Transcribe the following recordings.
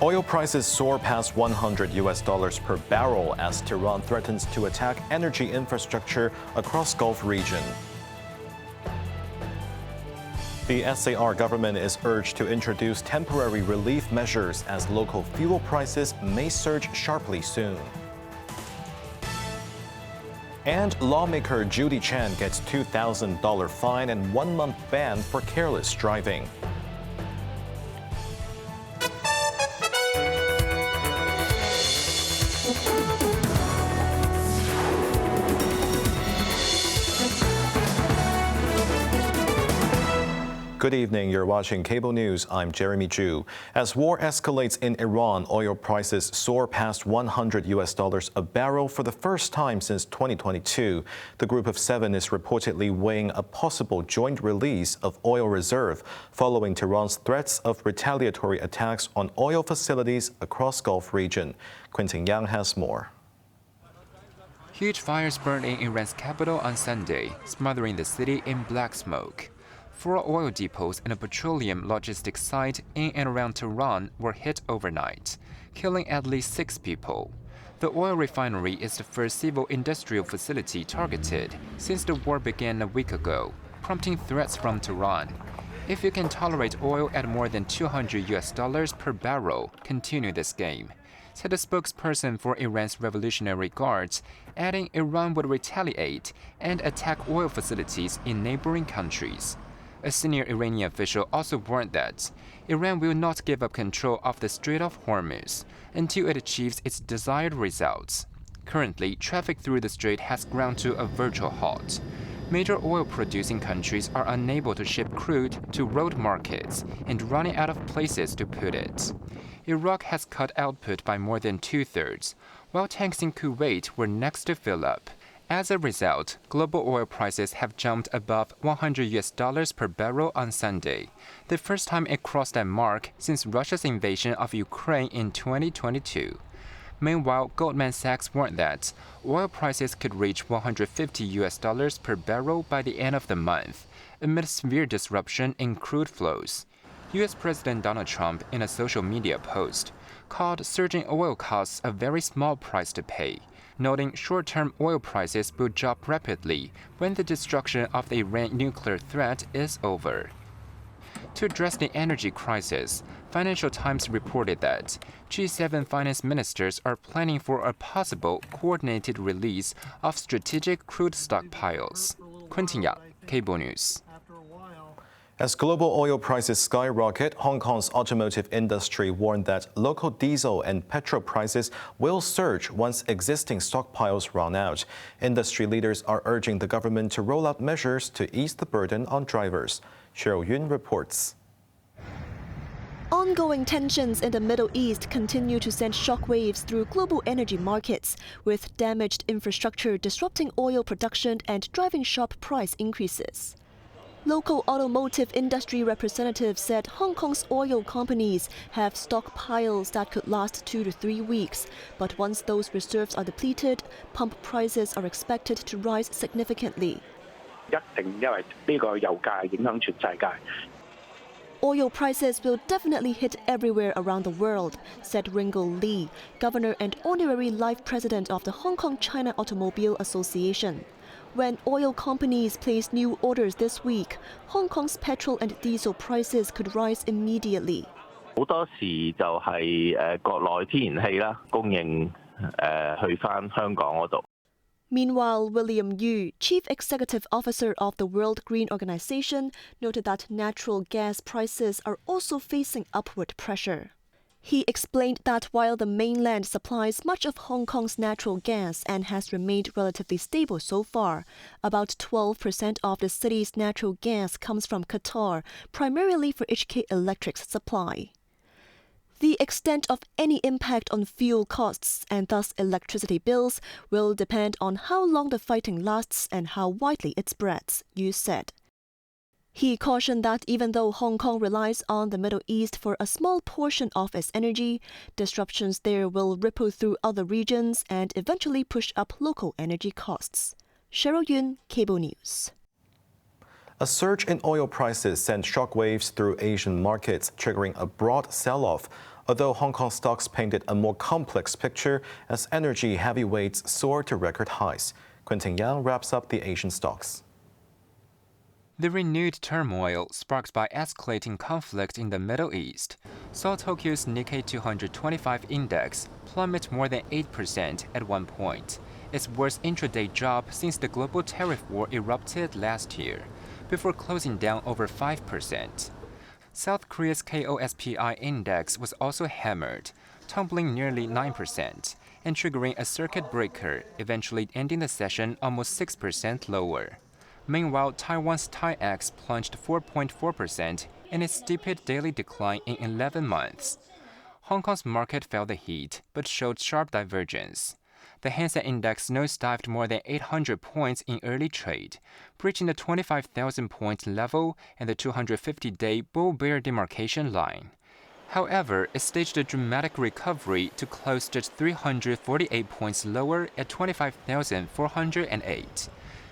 Oil prices soar past $100 per barrel as Tehran threatens to attack energy infrastructure across Gulf region. The SAR government is urged to introduce temporary relief measures as local fuel prices may surge sharply soon. And lawmaker Judy Chan gets $2,000 fine and 1-month ban for careless driving. Good evening, you're watching Cable News. I'm Jeremy Ju. As war escalates in Iran, oil prices soar past $100 a barrel for the first time since 2022. The Group of Seven is reportedly weighing a possible joint release of oil reserve following Tehran's threats of retaliatory attacks on oil facilities across Gulf region. Quentin Yang has more. Huge fires burned in Iran's capital on Sunday, smothering the city in black smoke. 4 oil depots and a petroleum logistics site in and around Tehran were hit overnight, killing at least 6 people. The oil refinery is the first civil industrial facility targeted since the war began a week ago, prompting threats from Tehran. If you can tolerate oil at more than $200 per barrel, continue this game, said a spokesperson for Iran's Revolutionary Guards, adding Iran would retaliate and attack oil facilities in neighboring countries. A senior Iranian official also warned that Iran will not give up control of the Strait of Hormuz until it achieves its desired results. Currently, traffic through the strait has ground to a virtual halt. Major oil-producing countries are unable to ship crude to road markets and running out of places to put it. Iraq has cut output by more than 2/3, while tanks in Kuwait were next to fill up. As a result, global oil prices have jumped above $100 per barrel on Sunday, the first time it crossed that mark since Russia's invasion of Ukraine in 2022. Meanwhile, Goldman Sachs warned that oil prices could reach $150 per barrel by the end of the month, amid severe disruption in crude flows. U.S. President Donald Trump, in a social media post, called surging oil costs a very small price to pay, noting short-term oil prices will drop rapidly when the destruction of the Iran nuclear threat is over. To address the energy crisis, Financial Times reported that G7 finance ministers are planning for a possible coordinated release of strategic crude stockpiles. Quentin Yang, Cable News. As global oil prices skyrocket, Hong Kong's automotive industry warned that local diesel and petrol prices will surge once existing stockpiles run out. Industry leaders are urging the government to roll out measures to ease the burden on drivers. Cheryl Yun reports. Ongoing tensions in the Middle East continue to send shockwaves through global energy markets, with damaged infrastructure disrupting oil production and driving sharp price increases. Local automotive industry representatives said Hong Kong's oil companies have stockpiles that could last 2 to 3 weeks. But once those reserves are depleted, pump prices are expected to rise significantly. Oil prices will definitely hit everywhere around the world, said Ringo Lee, governor and honorary life president of the Hong Kong-China Automobile Association. When oil companies place new orders this week, Hong Kong's petrol and diesel prices could rise immediately. Meanwhile, William Yu, chief executive officer of the World Green Organization, noted that natural gas prices are also facing upward pressure. He explained that while the mainland supplies much of Hong Kong's natural gas and has remained relatively stable so far, about 12% of the city's natural gas comes from Qatar, primarily for HK Electric's supply. The extent of any impact on fuel costs and thus electricity bills will depend on how long the fighting lasts and how widely it spreads, Yu said. He cautioned that even though Hong Kong relies on the Middle East for a small portion of its energy, disruptions there will ripple through other regions and eventually push up local energy costs. Cheryl Yun, Cable News. A surge in oil prices sent shockwaves through Asian markets, triggering a broad sell-off, although Hong Kong stocks painted a more complex picture as energy heavyweights soared to record highs. Quentin Yang wraps up the Asian stocks. The renewed turmoil sparked by escalating conflict in the Middle East saw Tokyo's Nikkei 225 index plummet more than 8% at one point, its worst intraday drop since the global tariff war erupted last year, before closing down over 5%. South Korea's KOSPI index was also hammered, tumbling nearly 9% and triggering a circuit breaker, eventually ending the session almost 6% lower. Meanwhile, Taiwan's TAIEX plunged 4.4% in its steepest daily decline in 11 months. Hong Kong's market felt the heat, but showed sharp divergence. The Hang Seng Index nosedived more than 800 points in early trade, breaching the 25,000-point level and the 250-day bull-bear demarcation line. However, it staged a dramatic recovery to close just 348 points lower at 25,408.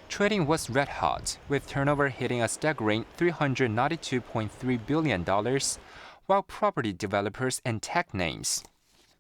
Trading was red hot, with turnover hitting a staggering $392.3 billion, while property developers and tech names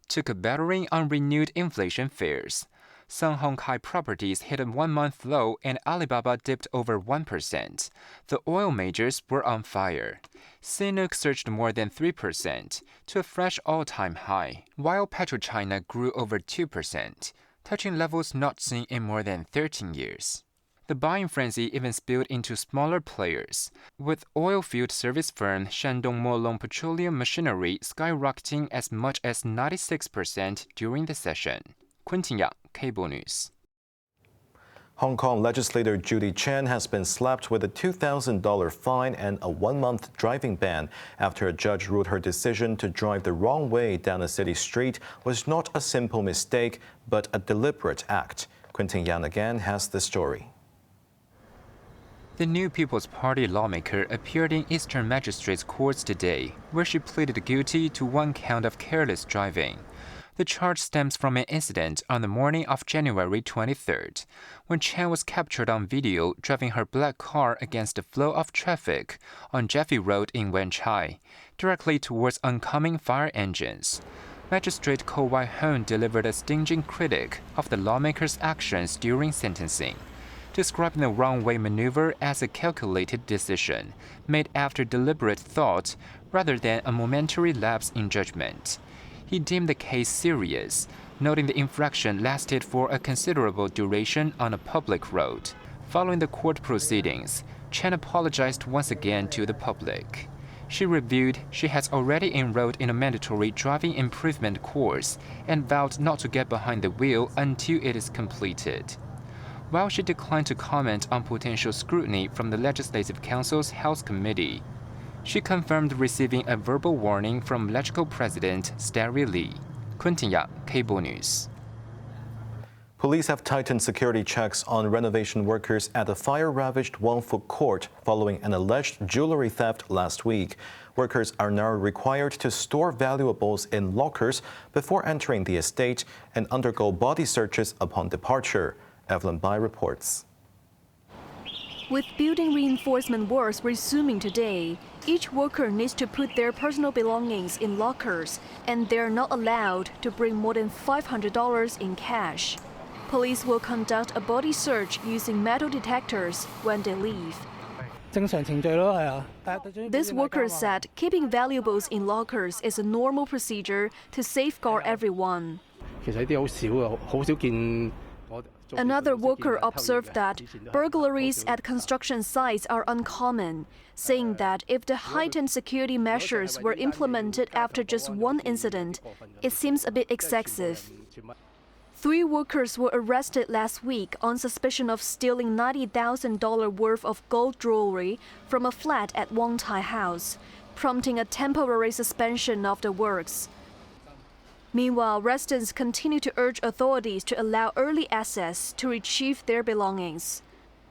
took a battering on renewed inflation fears. Sun Hung Kai Properties hit a one-month low and Alibaba dipped over 1%. The oil majors were on fire. CNOOC surged more than 3% to a fresh all-time high, while PetroChina grew over 2%, touching levels not seen in more than 13 years. The buying frenzy even spilled into smaller players, with oil-field service firm Shandong Molong Petroleum Machinery skyrocketing as much as 96% during the session. Quentin Yang, Cable News. Hong Kong legislator Judy Chan has been slapped with a $2,000 fine and a one-month driving ban after a judge ruled her decision to drive the wrong way down a city street was not a simple mistake, but a deliberate act. Quentin Yang again has the story. The New People's Party lawmaker appeared in Eastern Magistrates Courts today, where she pleaded guilty to one count of careless driving. The charge stems from an incident on the morning of January 23rd, when Chan was captured on video driving her black car against the flow of traffic on Jeffy Road in Wan Chai, directly towards oncoming fire engines. Magistrate Ko Wai Hon delivered a stinging critique of the lawmaker's actions during sentencing, describing the wrong-way maneuver as a calculated decision made after deliberate thought rather than a momentary lapse in judgment. He deemed the case serious, noting the infraction lasted for a considerable duration on a public road. Following the court proceedings, Chan apologized once again to the public. She revealed she has already enrolled in a mandatory driving improvement course and vowed not to get behind the wheel until it is completed. While she declined to comment on potential scrutiny from the Legislative Council's Health Committee, she confirmed receiving a verbal warning from LegCo President Starry Lee. Quentin Yang, Cable News. Police have tightened security checks on renovation workers at a fire-ravaged Wongfu court following an alleged jewelry theft last week. Workers are now required to store valuables in lockers before entering the estate and undergo body searches upon departure. Evelyn Bai reports. With building reinforcement works resuming today, each worker needs to put their personal belongings in lockers, and they're not allowed to bring more than $500 in cash. Police will conduct a body search using metal detectors when they leave. This worker said keeping valuables in lockers is a normal procedure to safeguard everyone. Another worker observed that burglaries at construction sites are uncommon, saying that if the heightened security measures were implemented after just one incident, it seems a bit excessive. 3 workers were arrested last week on suspicion of stealing $90,000 worth of gold jewelry from a flat at Wong Tai House, prompting a temporary suspension of the works. Meanwhile, residents continue to urge authorities to allow early access to retrieve their belongings.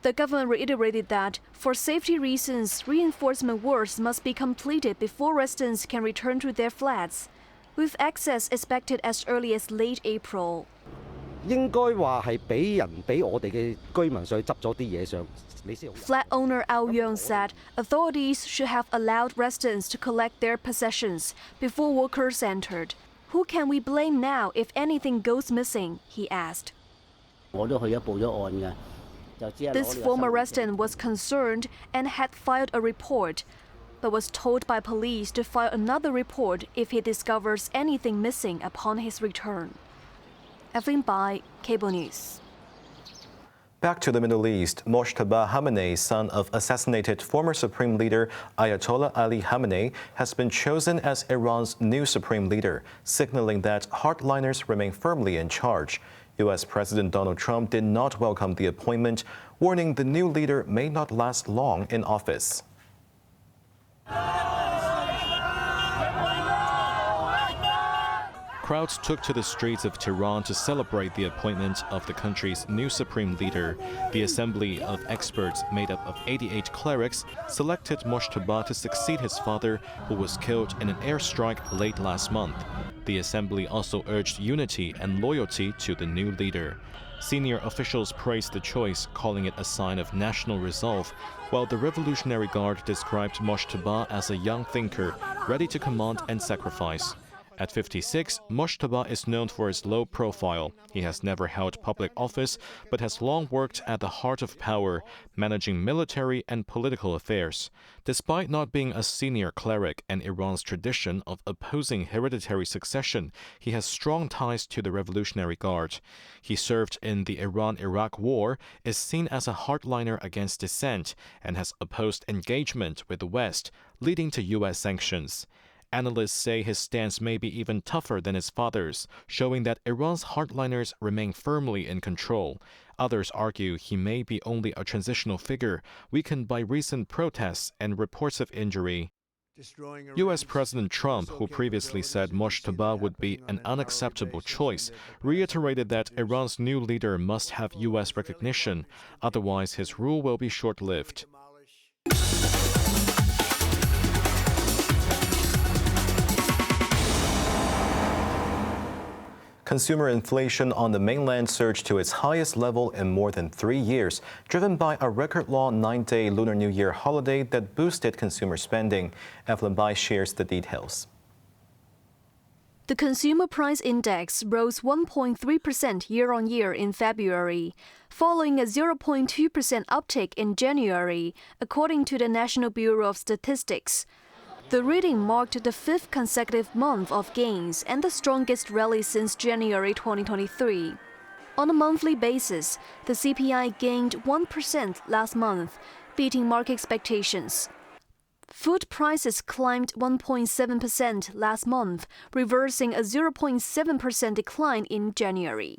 The government reiterated that, for safety reasons, reinforcement works must be completed before residents can return to their flats, with access expected as early as late April. 應該話係俾我哋嘅居民上去執咗啲嘢上。 Flat owner Ao Young said authorities should have allowed residents to collect their possessions before workers entered. Who can we blame now if anything goes missing? He asked. This former resident was concerned and had filed a report, but was told by police to file another report if he discovers anything missing upon his return. Evelyn Bai, Cable News. Back to the Middle East, Mojtaba Khamenei, son of assassinated former Supreme Leader Ayatollah Ali Khamenei, has been chosen as Iran's new Supreme Leader, signaling that hardliners remain firmly in charge. U.S. President Donald Trump did not welcome the appointment, warning the new leader may not last long in office. Crowds took to the streets of Tehran to celebrate the appointment of the country's new supreme leader. The assembly of experts, made up of 88 clerics, selected Mojtaba to succeed his father, who was killed in an airstrike late last month. The assembly also urged unity and loyalty to the new leader. Senior officials praised the choice, calling it a sign of national resolve, while the Revolutionary Guard described Mojtaba as a young thinker, ready to command and sacrifice. At 56, Mojtaba is known for his low profile. He has never held public office, but has long worked at the heart of power, managing military and political affairs. Despite not being a senior cleric and Iran's tradition of opposing hereditary succession, he has strong ties to the Revolutionary Guard. He served in the Iran-Iraq War, is seen as a hardliner against dissent, and has opposed engagement with the West, leading to U.S. sanctions. Analysts say his stance may be even tougher than his father's, showing that Iran's hardliners remain firmly in control. Others argue he may be only a transitional figure, weakened by recent protests and reports of injury. U.S. President Trump, who previously said Mojtaba would be an unacceptable choice, reiterated that Iran's new leader must have U.S. recognition, otherwise his rule will be short-lived. Consumer inflation on the mainland surged to its highest level in more than 3 years, driven by a record-low 9-day Lunar New Year holiday that boosted consumer spending. Evelyn Bai shares the details. The Consumer Price Index rose 1.3% year-on-year in February, following a 0.2% uptick in January, according to the National Bureau of Statistics. The reading marked the 5th consecutive month of gains and the strongest rally since January 2023. On a monthly basis, the CPI gained 1% last month, beating market expectations. Food prices climbed 1.7% last month, reversing a 0.7% decline in January.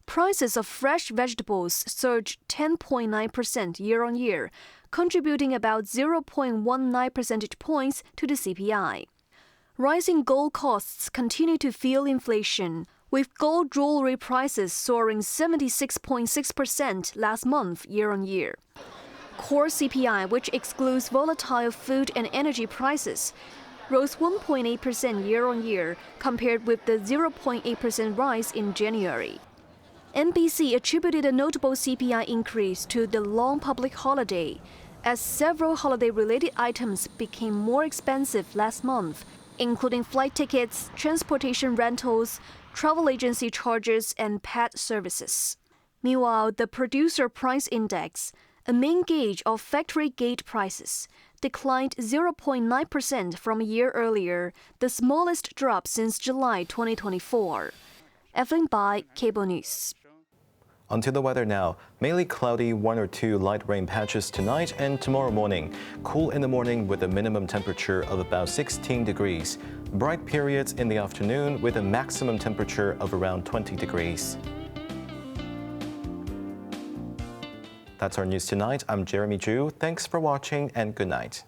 Prices of fresh vegetables surged 10.9% year-on-year, contributing about 0.19 percentage points to the CPI. Rising gold costs continue to fuel inflation, with gold jewelry prices soaring 76.6% last month year-on-year. Core CPI, which excludes volatile food and energy prices, rose 1.8% year-on-year compared with the 0.8% rise in January. NBC attributed a notable CPI increase to the long public holiday, as several holiday-related items became more expensive last month, including flight tickets, transportation rentals, travel agency charges, and pet services. Meanwhile, the Producer Price Index, a main gauge of factory gate prices, declined 0.9% from a year earlier, the smallest drop since July 2024. Evelyn Bai, Cable News. Onto the weather now. Mainly cloudy, 1 or 2 light rain patches tonight and tomorrow morning. Cool in the morning with a minimum temperature of about 16 degrees. Bright periods in the afternoon with a maximum temperature of around 20 degrees. That's our news tonight. I'm Jeremy Ju. Thanks for watching and good night.